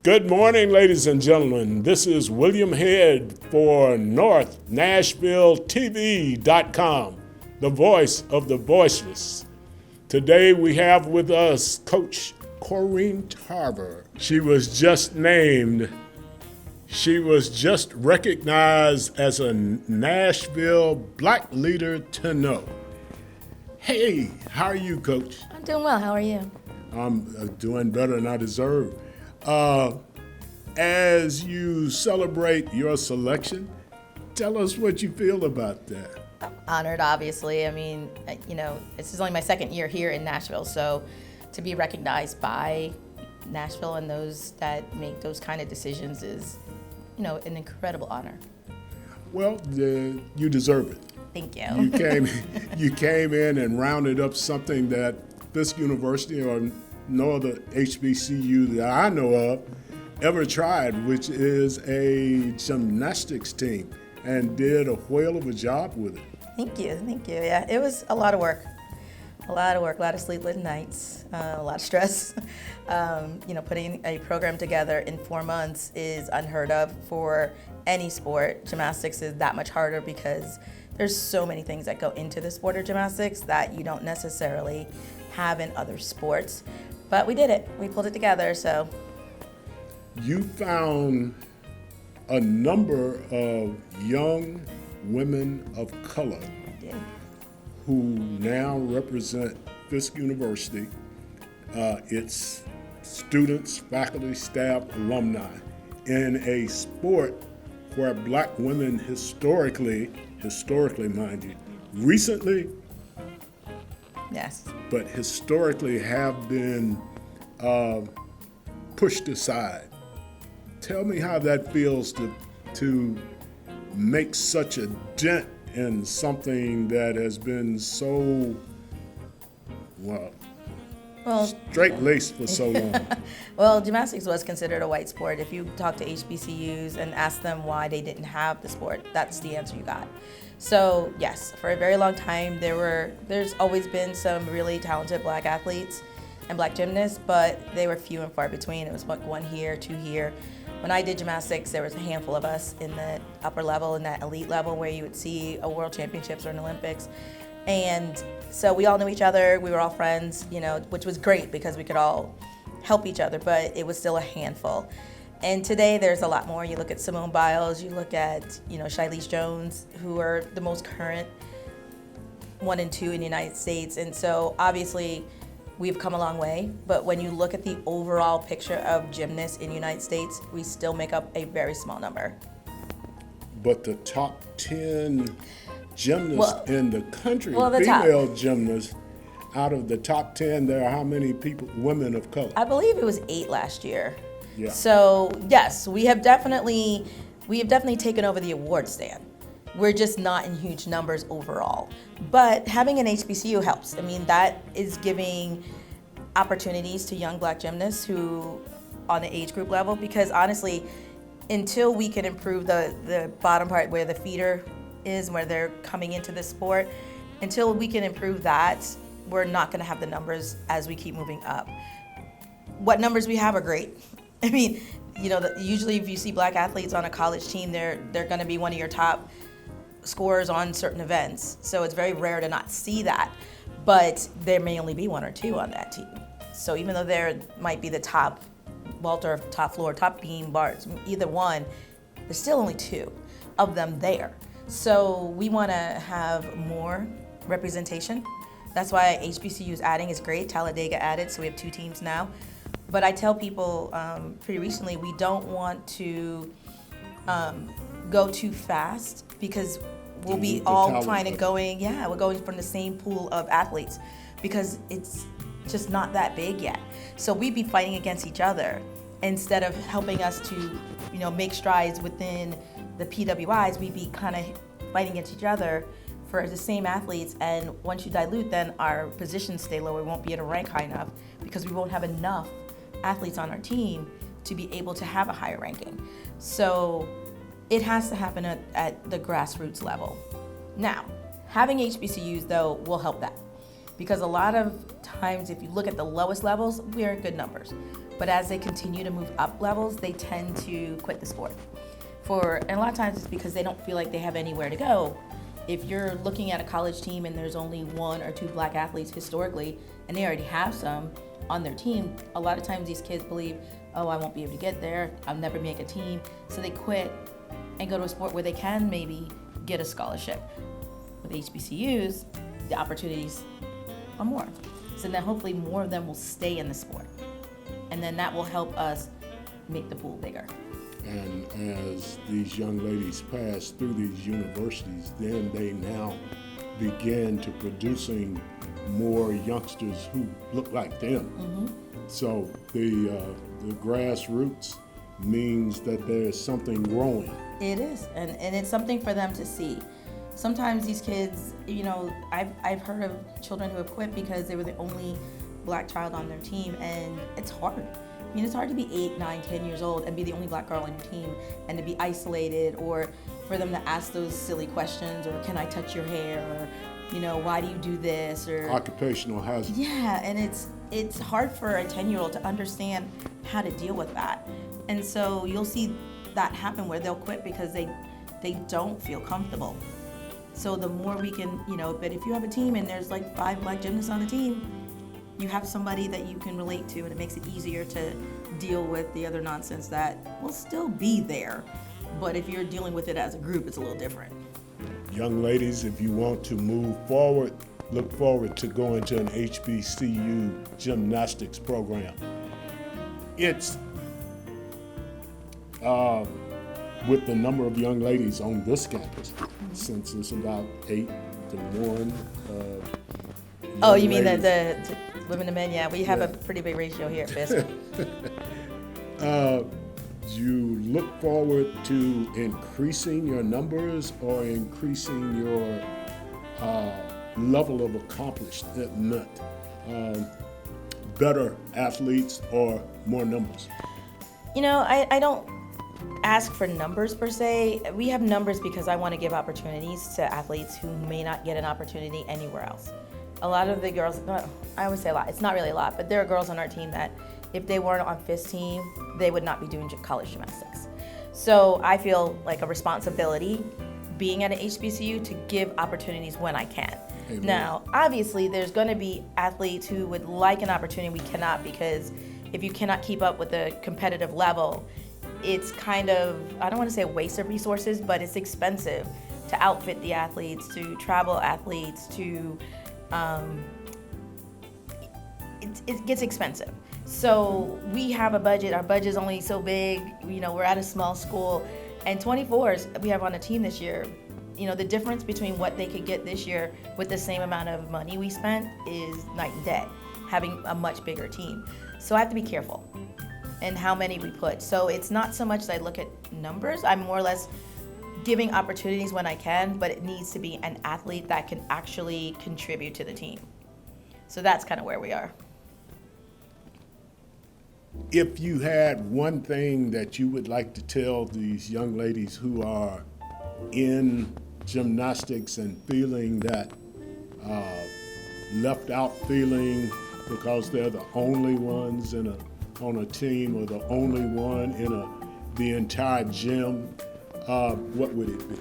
Good morning, ladies and gentlemen. This is William Head for NorthNashvilleTV.com, the voice of the voiceless. Today we have with us Coach Corinne Tarver. She was just recognized as a Nashville Black Leader to Know. Hey, how are you, Coach? I'm doing well. How are you? I'm doing better than I deserve. As you celebrate your selection, tell us what you feel about that. I'm honored, obviously. I mean, this is only my second year here in Nashville, so to be recognized by Nashville and those that make those kind of decisions is, an incredible honor. Well, you deserve it. Thank you. You came in and rounded up something that Fisk University or no other HBCU that I know of ever tried, which is a gymnastics team, and did a whale of a job with it. Thank you. Yeah, it was a lot of work. A lot of sleepless nights, a lot of stress. Putting a program together in 4 months is unheard of for any sport. Gymnastics is that much harder because there's so many things that go into the sport of gymnastics that you don't necessarily have in other sports. But we did it. We pulled it together, so. You found a number of young women of color who now represent Fisk University, its students, faculty, staff, alumni, in a sport where black women historically mind you, recently, yes, but historically have been pushed aside. Tell me how that feels to make such a dent in something that has been so, straight-laced for so long. Well, gymnastics was considered a white sport. If you talk to HBCUs and ask them why they didn't have the sport, that's the answer you got. So yes, for a very long time, there's always been some really talented black athletes and black gymnasts, but they were few and far between. It was one here, two here. When I did gymnastics, there was a handful of us in the upper level, in that elite level where you would see a world championships or an Olympics. And so we all knew each other, we were all friends, which was great because we could all help each other, but it was still a handful. And today there's a lot more. You look at Simone Biles, you look at, Shilese Jones, who are the most current 1 and 2 in the United States. And so obviously we've come a long way, but when you look at the overall picture of gymnasts in the United States, we still make up a very small number. But the top 10 gymnasts in the country, the female top. Gymnasts, out of the top 10, there are how many women of color? I believe it was 8 last year. Yeah. So yes, we have definitely taken over the award stand. We're just not in huge numbers overall. But having an HBCU helps. I mean, that is giving opportunities to young black gymnasts who, on the age group level, because honestly, until we can improve the bottom part where the feeder is, where they're coming into the sport, until we can improve that, we're not gonna have the numbers as we keep moving up. What numbers we have are great. I mean, usually if you see black athletes on a college team, they're gonna be one of your top scorers on certain events. So it's very rare to not see that, but there may only be 1 or 2 on that team. So even though there might be the top vault or top floor, top beam, bars, either one, there's still only 2 of them there. So we wanna have more representation. That's why HBCU is adding is great. Talladega added, so we have 2 teams now. But I tell people pretty recently, we don't want to go too fast because we'll be all we're going from the same pool of athletes because it's just not that big yet. So we'd be fighting against each other instead of helping us to, make strides within the PWIs. We'd be kind of fighting against each other for the same athletes, and once you dilute, then our positions stay low. We won't be able to rank high enough because we won't have enough athletes on our team to be able to have a higher ranking. So it has to happen at the grassroots level. Now, having HBCUs, though, will help that. Because a lot of times, if you look at the lowest levels, we are in good numbers. But as they continue to move up levels, they tend to quit the sport. And a lot of times it's because they don't feel like they have anywhere to go. If you're looking at a college team and there's only 1 or 2 black athletes historically, and they already have some on their team, a lot of times these kids believe, oh, I won't be able to get there, I'll never make a team. So they quit and go to a sport where they can maybe get a scholarship. With HBCUs, the opportunities are more. So then hopefully more of them will stay in the sport. And then that will help us make the pool bigger. And as these young ladies pass through these universities, then they now begin to producing more youngsters who look like them. So the grassroots means that there's something growing. It is, and it's something for them to see. Sometimes these kids, I've heard of children who have quit because they were the only black child on their team, and it's hard. I mean, it's hard to be 8, 9, 10 years old and be the only black girl on your team and to be isolated, or for them to ask those silly questions, or can I touch your hair, or why do you do this, or Occupational hazard. yeah, and it's hard for a 10-year-old to understand how to deal with that. And so you'll see that happen where they'll quit because they don't feel comfortable. So the more we can, but if you have a team and there's like 5 black gymnasts on the team, you have somebody that you can relate to, and it makes it easier to deal with the other nonsense that will still be there. But if you're dealing with it as a group, it's a little different. Young ladies, if you want to move forward, look forward to going to an HBCU gymnastics program. It's with the number of young ladies on this campus, since it's about 8 to 1. Oh, you mean the women to men? Yeah, we have a pretty big ratio here at Fisk. You look forward to increasing your numbers or increasing your level of accomplishment, better athletes or more numbers? I don't ask for numbers per se. We have numbers because I want to give opportunities to athletes who may not get an opportunity anywhere else. A lot of the girls, I would say a lot, it's not really a lot, but there are girls on our team that if they weren't on Fisk team, they would not be doing college gymnastics. So I feel like a responsibility being at an HBCU to give opportunities when I can. Amen. Now, obviously, there's going to be athletes who would like an opportunity we cannot, because if you cannot keep up with the competitive level, it's kind of, I don't want to say a waste of resources, but it's expensive to outfit the athletes, to travel athletes, to it gets expensive. So we have a budget. Our budget's only so big. We're at a small school, and 24s we have on a team this year. The difference between what they could get this year with the same amount of money we spent is night and day, having a much bigger team. So I have to be careful in how many we put. So it's not so much that I look at numbers. I'm more or less giving opportunities when I can, but it needs to be an athlete that can actually contribute to the team. So that's kind of where we are. If you had one thing that you would like to tell these young ladies who are in gymnastics and feeling that left out feeling because they're the only ones on a team or the only one in the entire gym, what would it be?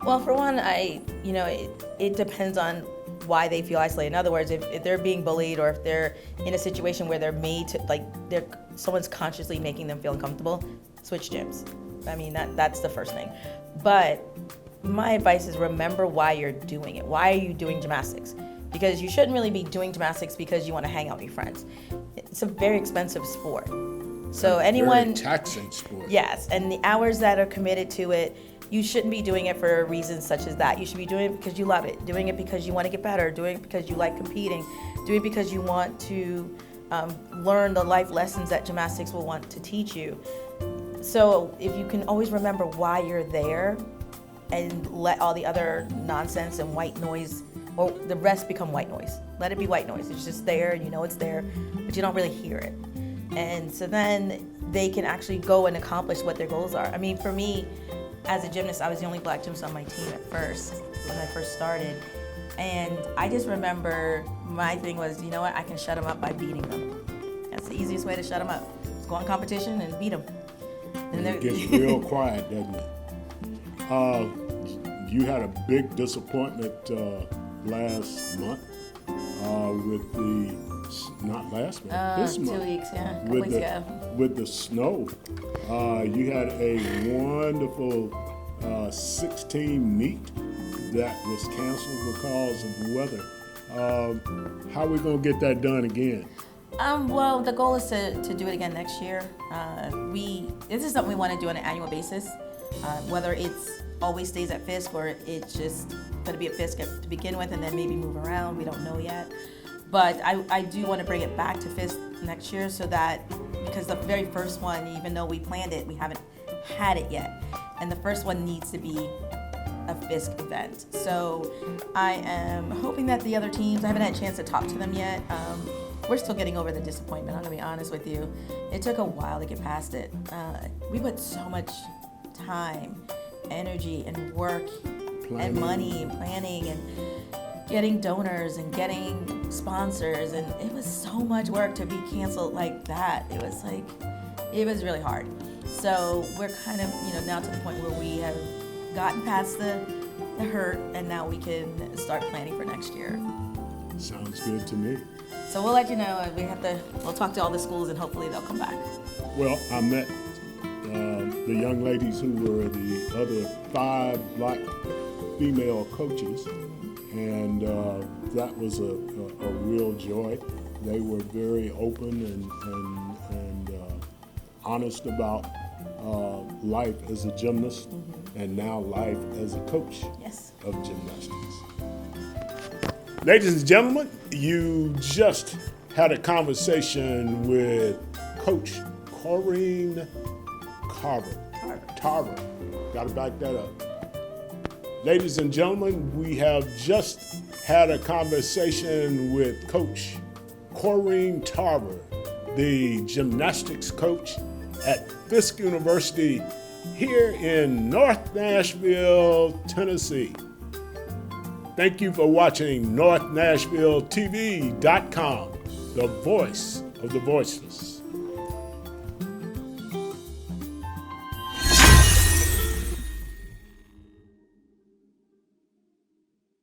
Well, for one, it depends on why they feel isolated. In other words, if they're being bullied, or if they're in a situation where they're made to, someone's consciously making them feel uncomfortable, switch gyms. I mean, that's the first thing. But my advice is remember why you're doing it. Why are you doing gymnastics? Because you shouldn't really be doing gymnastics because you want to hang out with your friends. It's a very expensive sport. So anyone, very taxing sport. Yes, and the hours that are committed to it, you shouldn't be doing it for reasons such as that. You should be doing it because you love it, doing it because you want to get better, doing it because you like competing, doing it because you want to learn the life lessons that gymnastics will want to teach you. So if you can always remember why you're there and let all the other nonsense and white noise, or the rest become white noise. Let it be white noise. It's just there, it's there, but you don't really hear it. And so then they can actually go and accomplish what their goals are. I mean, for me, as a gymnast, I was the only black gymnast on my team at first, when I first started. And I just remember my thing was, you know what, I can shut them up by beating them. That's the easiest way to shut them up. Just go on competition and beat them. And It gets real quiet, doesn't it? You had a big disappointment last month with not last month, this 2 month. weeks, yeah, a couple With weeks the, ago. with the snow. You had a wonderful 16 meet that was canceled because of weather. How are we going to get that done again? Well, the goal is to do it again next year. This is something we want to do on an annual basis. Whether it's always stays at Fisk or it's just going to be at Fisk to begin with and then maybe move around, we don't know yet. But I do want to bring it back to Fisk next year so that, because the very first one, even though we planned it, we haven't had it yet. And the first one needs to be a Fisk event. So I am hoping that the other teams, I haven't had a chance to talk to them yet. We're still getting over the disappointment, I'm gonna be honest with you. It took a while to get past it. We put so much time, energy, and work, and money, and planning, and getting donors, and getting sponsors, and it was so much work to be canceled like that. It was really hard. So we're kind of, now to the point where we have gotten past the hurt, and now we can start planning for next year. Sounds good to me. So we'll let you know. We'll talk to all the schools, and hopefully they'll come back. Well, I met the young ladies who were the other 5 black female coaches, and that was a real joy. They were very open and honest about life as a gymnast, and now life as a coach of gymnastics. Ladies and gentlemen, you just had a conversation with Coach Corrine Tarver. Got to back that up. Ladies and gentlemen, we have just had a conversation with Coach Corrine Tarver, the gymnastics coach at Fisk University here in North Nashville, Tennessee. Thank you for watching NorthNashvilleTV.com, the voice of the voiceless.